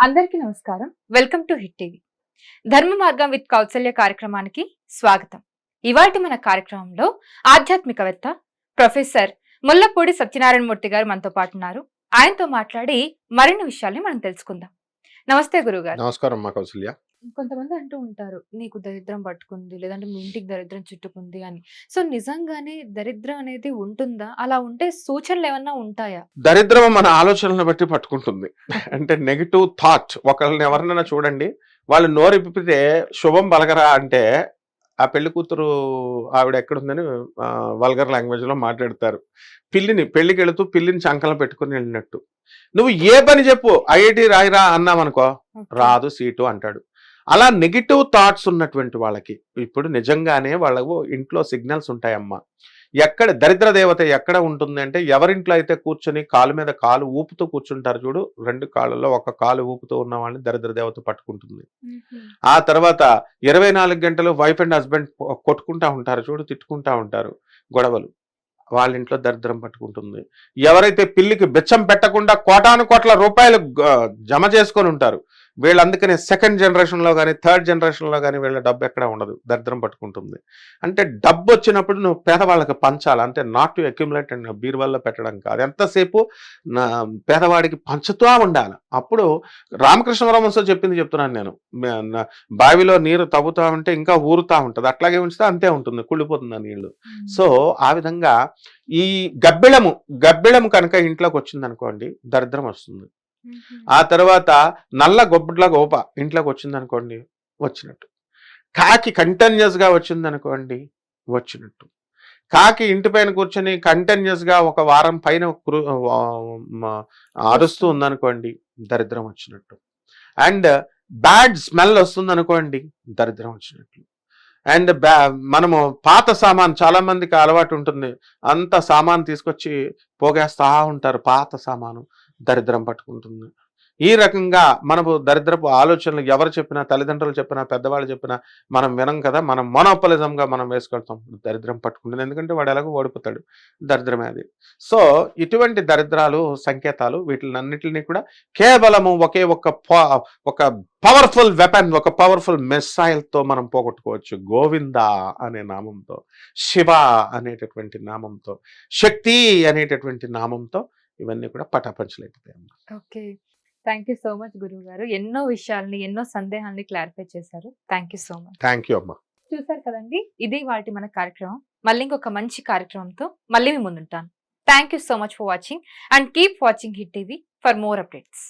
అందరికీ నమస్కారం. Welcome to hit TV. ధర్మ మార్గం విత్ కౌసల్య కార్యక్రమానికి స్వాగతం. ఇవాల్టి మన కార్యక్రమంలో ఆధ్యాత్మికవేత్త ప్రొఫెసర్ ముల్లపూడి సత్యనారాయణ మూర్తి గారు మనతో పాటు ఉన్నారు. ఆయనతో మాట్లాడి మరిన్ని విషయాల్ని మనం తెలుసుకుందాం. నమస్తే గురుగారు. నమస్కారం మా కౌసల్య. కొంతమంది అంటూ ఉంటారు, నీకు దరిద్రం పట్టుకుంది, లేదంటే మీ ఇంటికి దరిద్రం చుట్టుకుంది అని. సో నిజంగానే దరిద్రం అనేది ఉంటుందా? అలా ఉంటే సూచనలు ఏమన్నా ఉంటాయా? దరిద్రం మన ఆలోచనలను బట్టి పట్టుకుంటుంది. అంటే నెగిటివ్ థాట్. ఒకళ్ళని ఎవరినైనా చూడండి, వాళ్ళు నోరిప్పితే శుభం పలకరా అంటే ఆ పెళ్లి కూతురు ఆవిడ ఎక్కడుందని వల్గర్ లాంగ్వేజ్ లో మాట్లాడతారు. పెళ్లికి వెళుతూ పిల్లిని చంకలం పెట్టుకుని వెళ్ళినట్టు. నువ్వు ఏ పని చెప్పు, ఐఐటి రాయిరా అన్నామనుకో, రాదు సీటు అంటాడు. అలా నెగిటివ్ థాట్స్ ఉన్నటువంటి వాళ్ళకి ఇప్పుడు నిజంగానే వాళ్ళకు ఇంట్లో సిగ్నల్స్ ఉంటాయమ్మా. ఎక్కడ దరిద్ర దేవత ఎక్కడ ఉంటుంది అంటే, ఎవరింట్లో అయితే కూర్చొని కాలు మీద కాలు ఊపుతూ కూర్చుంటారు చూడు, రెండు కాళ్ళలో ఒక కాలు ఊపుతూ ఉన్న వాళ్ళని దరిద్ర దేవత పట్టుకుంటుంది. ఆ తర్వాత 24 గంటలు వైఫ్ అండ్ హస్బెండ్ కొట్టుకుంటా ఉంటారు చూడు, తిట్టుకుంటా ఉంటారు, గొడవలు, వాళ్ళ ఇంట్లో దరిద్రం పట్టుకుంటుంది. ఎవరైతే పిల్లికి బిచ్చం పెట్టకుండా కోటాను కోట్ల రూపాయలు జమ చేసుకొని ఉంటారు, వీళ్ళు అందుకనే సెకండ్ జనరేషన్లో కానీ థర్డ్ జనరేషన్లో కానీ వీళ్ళ డబ్బు ఎక్కడ ఉండదు, దరిద్రం పట్టుకుంటుంది. అంటే డబ్బు వచ్చినప్పుడు నువ్వు పేదవాళ్ళకి పంచాలి, అంటే నాట్ టు అక్యుములేట్ అండ్ బీరువాల్లో పెట్టడం కాదు, ఎంతసేపు పేదవాడికి పంచుతూ ఉండాలి. అప్పుడు రామకృష్ణ పరమహంస చెప్తున్నాను నేను, బావిలో నీరు తవ్వుతా ఉంటే ఇంకా ఊరుతా ఉంటుంది, అట్లాగే ఉంచితే అంతే ఉంటుంది, కుళ్ళిపోతుంది ఆ నీళ్లు. సో ఆ విధంగా ఈ గబ్బిళము కనుక ఇంట్లోకి వచ్చింది అనుకోండి, దరిద్రం వస్తుంది. ఆ తర్వాత నల్ల గొబ్బట్ల గోప ఇంట్లోకి వచ్చింది అనుకోండి, వచ్చినట్టు. కాకి కంటిన్యూస్ గా వచ్చింది అనుకోండి, వచ్చినట్టు. కాకి ఇంటి పైన కూర్చొని కంటిన్యూస్ గా ఒక వారం పైన అరుస్తూ ఉందనుకోండి, దరిద్రం వచ్చినట్టు. అండ్ బ్యాడ్ స్మెల్ వస్తుంది అనుకోండి, దరిద్రం వచ్చినట్లు. అండ్ మనము పాత సామాన్, చాలా మందికి అలవాటు ఉంటుంది, అంత సామాన్ తీసుకొచ్చి పోగేస్తా ఉంటారు, పాత సామాను, దరిద్రం పట్టుకుంటుంది. ఈ రకంగా మనము దరిద్రపు ఆలోచనలు ఎవరు చెప్పినా, తల్లిదండ్రులు చెప్పినా, పెద్దవాళ్ళు చెప్పినా మనం వినం కదా, మనం మోనోపలిజంగా మనం వేసుకెళ్తాం, దరిద్రం పట్టుకుంటుంది. ఎందుకంటే వాడు ఎలాగో ఓడిపోతాడు, దరిద్రమే అది. సో ఇటువంటి దరిద్రాలు సంకేతాలు, వీటిలన్నిటిని కూడా కేవలము ఒకే ఒక పవర్ఫుల్ వెపన్, ఒక పవర్ఫుల్ మిసైల్తో మనం పోగొట్టుకోవచ్చు. గోవింద అనే నామంతో, శివ అనేటటువంటి నామంతో, శక్తి అనేటటువంటి నామంతో ఇవన్నీ కూడా పటాపంచలైపోతాయి. Okay, thank you so much గురువు గారు. ఎన్నో విషయాల్ని, ఎన్నో సందేహాల్ని క్లారిఫై చేశారు. Thank you so much. Thank you అమ్మా. చూసారు కదండి, ఇది వాటి మన కార్యక్రమం. మళ్ళీ ఇంకొక మంచి కార్యక్రమంతో మళ్ళీ మీ ముందుంటాను. Thank you so much for watching and keep watching Hit TV for more updates.